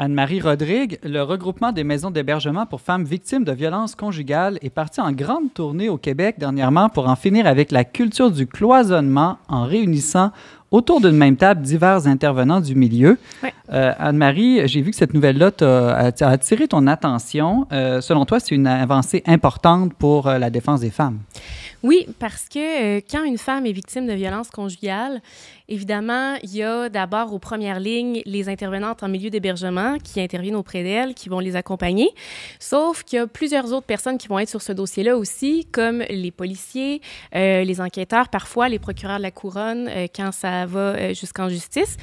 Anne-Marie Rodrigue, le regroupement des maisons d'hébergement pour femmes victimes de violences conjugales est parti en grande tournée au Québec dernièrement pour en finir avec la culture du cloisonnement en réunissant autour d'une même table divers intervenants du milieu. Ouais. Anne-Marie, j'ai vu que cette nouvelle-là a attiré ton attention. Selon toi, c'est une avancée importante pour la défense des femmes. Oui, parce que quand une femme est victime de violences conjugales, évidemment, il y a d'abord aux premières lignes les intervenantes en milieu d'hébergement qui interviennent auprès d'elles, qui vont les accompagner. Sauf qu'il y a plusieurs autres personnes qui vont être sur ce dossier-là aussi, comme les policiers, les enquêteurs, parfois les procureurs de la couronne, quand ça va jusqu'en justice.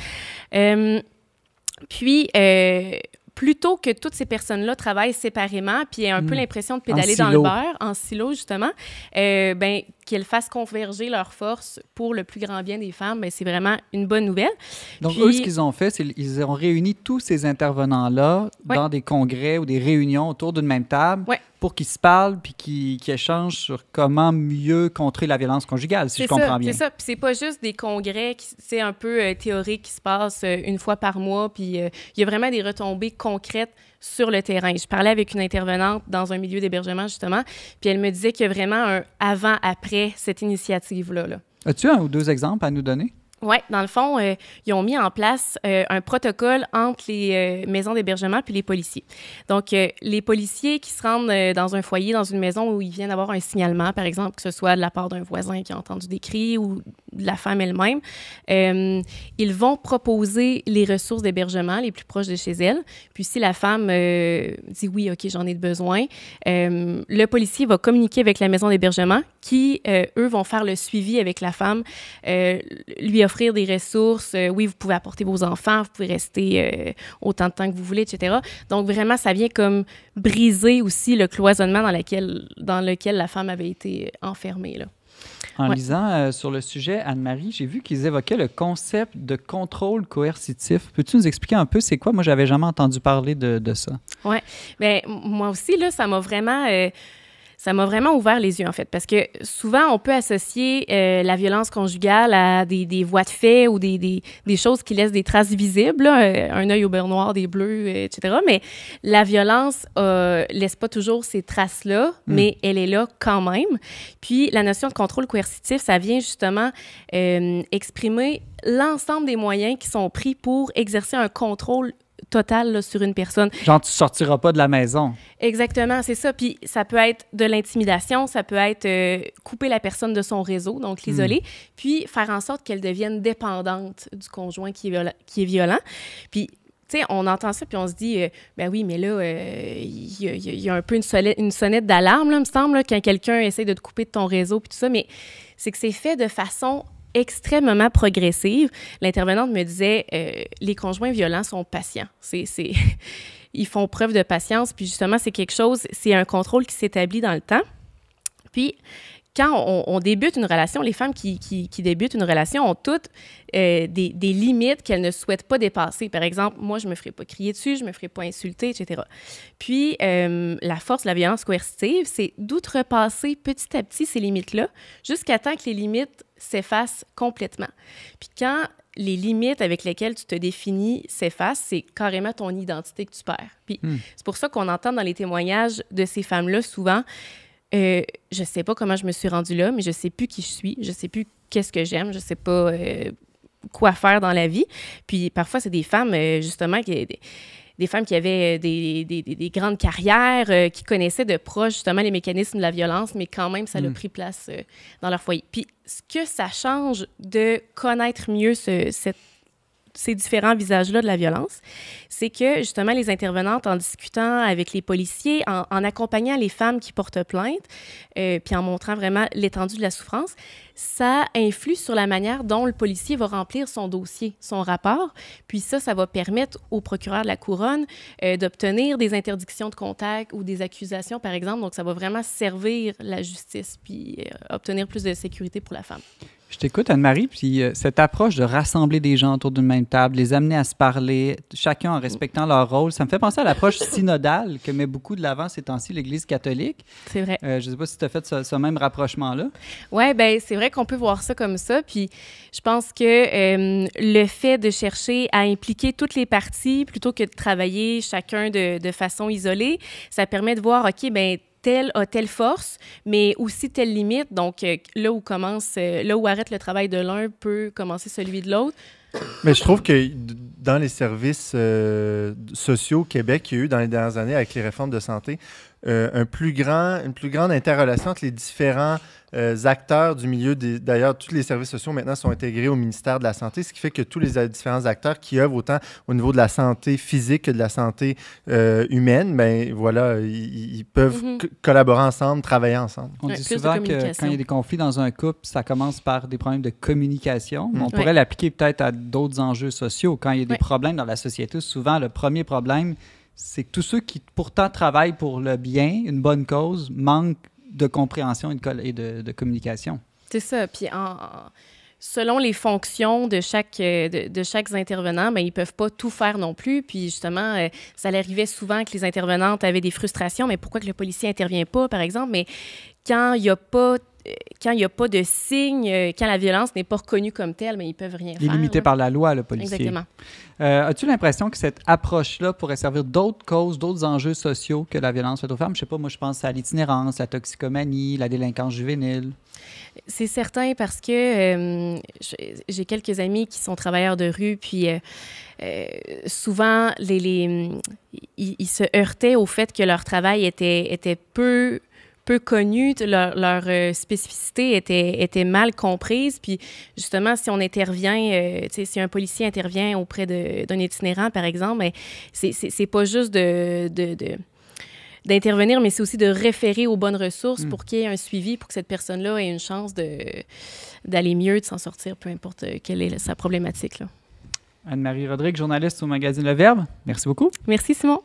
Plutôt que toutes ces personnes-là travaillent séparément, puis aient un peu l'impression de pédaler dans le beurre, en silo, justement, qu'elles fassent converger leurs forces pour le plus grand bien des femmes, c'est vraiment une bonne nouvelle. Donc, eux, ce qu'ils ont fait, c'est qu'ils ont réuni tous ces intervenants-là dans des congrès ou des réunions autour d'une même table pour qu'ils se parlent puis qu'ils échangent sur comment mieux contrer la violence conjugale, si je comprends bien. C'est ça. Puis c'est pas juste des congrès c'est un peu théorique qui se passent une fois par mois, puis il y a vraiment des retombées concrètes sur le terrain. Je parlais avec une intervenante dans un milieu d'hébergement, justement, puis elle me disait qu'il y a vraiment un avant-après cette initiative-là. As-tu un ou deux exemples à nous donner? Oui, dans le fond, ils ont mis en place un protocole entre les maisons d'hébergement puis les policiers. Donc, les policiers qui se rendent dans un foyer, dans une maison où il vient d'avoir un signalement, par exemple, que ce soit de la part d'un voisin qui a entendu des cris ou de la femme elle-même, ils vont proposer les ressources d'hébergement les plus proches de chez elle. Puis, si la femme dit « oui, OK, j'en ai besoin », le policier va communiquer avec la maison d'hébergement qui, eux, vont faire le suivi avec la femme, lui offrir des ressources. Oui, vous pouvez apporter vos enfants, vous pouvez rester autant de temps que vous voulez, etc. Donc, vraiment, ça vient comme briser aussi le cloisonnement dans lequel la femme avait été enfermée, là. En lisant sur le sujet, Anne-Marie, j'ai vu qu'ils évoquaient le concept de contrôle coercitif. Peux-tu nous expliquer un peu c'est quoi? Moi, j'avais jamais entendu parler de ça. Oui. Bien, moi aussi, là, ça m'a vraiment ouvert les yeux, en fait, parce que souvent, on peut associer la violence conjugale à des voies de fait ou des choses qui laissent des traces visibles, là, un œil au beurre noir, des bleus, etc. Mais la violence laisse pas toujours ces traces-là, mais elle est là quand même. Puis, la notion de contrôle coercitif, ça vient justement exprimer l'ensemble des moyens qui sont pris pour exercer un contrôle total là, sur une personne. Genre, tu sortiras pas de la maison. Exactement, c'est ça. Puis ça peut être de l'intimidation, ça peut être couper la personne de son réseau, donc l'isoler, puis faire en sorte qu'elle devienne dépendante du conjoint qui est violent. Puis, tu sais, on entend ça, puis on se dit, ben oui, mais là, il y a un peu une sonnette d'alarme, là, me semble, là, quand quelqu'un essaie de te couper de ton réseau, puis tout ça, mais c'est que c'est fait de façon extrêmement progressive. L'intervenante me disait, les conjoints violents sont patients. Ils font preuve de patience, puis justement, c'est un contrôle qui s'établit dans le temps. Puis, quand on débute une relation, les femmes qui débutent une relation ont toutes des limites qu'elles ne souhaitent pas dépasser. Par exemple, moi, je me ferai pas crier dessus, je me ferai pas insulter, etc. Puis, la force de la violence coercitive, c'est d'outrepasser petit à petit ces limites-là jusqu'à temps que les limites s'effacent complètement. Puis quand les limites avec lesquelles tu te définis s'effacent, c'est carrément ton identité que tu perds. Puis c'est pour ça qu'on entend dans les témoignages de ces femmes-là souvent je sais pas comment je me suis rendue là, mais je sais plus qui je suis, je sais plus qu'est-ce que j'aime, je sais pas quoi faire dans la vie. Puis parfois, c'est des femmes, justement, des femmes qui avaient des grandes carrières, qui connaissaient de proche, justement, les mécanismes de la violence, mais quand même, ça a pris place dans leur foyer. Puis ce que ça change de connaître mieux ces différents visages-là de la violence, c'est que, justement, les intervenantes, en discutant avec les policiers, en accompagnant les femmes qui portent plainte, puis en montrant vraiment l'étendue de la souffrance, ça influe sur la manière dont le policier va remplir son dossier, son rapport. Puis ça va permettre au procureur de la Couronne d'obtenir des interdictions de contact ou des accusations, par exemple. Donc, ça va vraiment servir la justice puis obtenir plus de sécurité pour la femme. Je t'écoute, Anne-Marie, puis cette approche de rassembler des gens autour d'une même table, les amener à se parler, chacun en respectant leur rôle, ça me fait penser à l'approche synodale que met beaucoup de l'avant ces temps-ci l'Église catholique. C'est vrai. Je ne sais pas si tu as fait ce même rapprochement-là. Oui, bien, c'est vrai qu'on peut voir ça comme ça. Puis je pense que le fait de chercher à impliquer toutes les parties plutôt que de travailler chacun de façon isolée, ça permet de voir, OK, bien, tel a telle force, mais aussi telle limite. Donc, là où arrête le travail de l'un peut commencer celui de l'autre. Mais je trouve que dans les services sociaux au Québec, il y a eu dans les dernières années, avec les réformes de santé, une plus grande interrelation entre les différents acteurs du milieu. D'ailleurs, tous les services sociaux maintenant sont intégrés au ministère de la Santé, ce qui fait que tous les différents acteurs qui œuvrent autant au niveau de la santé physique que de la santé humaine, ben voilà, ils peuvent collaborer ensemble, travailler ensemble. On dit souvent que quand il y a des conflits dans un couple, ça commence par des problèmes de communication. On pourrait l'appliquer peut-être à d'autres enjeux sociaux. Quand il y a des problèmes dans la société, souvent, le premier problème, c'est que tous ceux qui pourtant travaillent pour le bien, une bonne cause, manquent de compréhension et de communication. C'est ça. Puis selon les fonctions de chaque intervenant, bien, ils ne peuvent pas tout faire non plus. Puis justement, ça arrivait souvent que les intervenantes avaient des frustrations. Mais pourquoi que le policier n'intervient pas, par exemple? Mais quand il n'y a pas de signe, quand la violence n'est pas reconnue comme telle, mais ils ne peuvent rien faire. Il est limité par la loi, le policier. Exactement. As-tu l'impression que cette approche-là pourrait servir d'autres causes, d'autres enjeux sociaux que la violence faite aux femmes? Je ne sais pas, moi, je pense à l'itinérance, la toxicomanie, la délinquance juvénile. C'est certain parce que j'ai quelques amis qui sont travailleurs de rue, puis souvent, ils se heurtaient au fait que leur travail était peu connus, leur spécificité était mal comprise. Puis justement, si on intervient, si un policier intervient auprès d'un itinérant, par exemple, ben, c'est pas juste d'intervenir, mais c'est aussi de référer aux bonnes ressources pour qu'il y ait un suivi, pour que cette personne-là ait une chance d'aller mieux, de s'en sortir, peu importe quelle est sa problématique, là. Anne-Marie Rodrigue, journaliste au magazine Le Verbe. Merci beaucoup. Merci, Simon.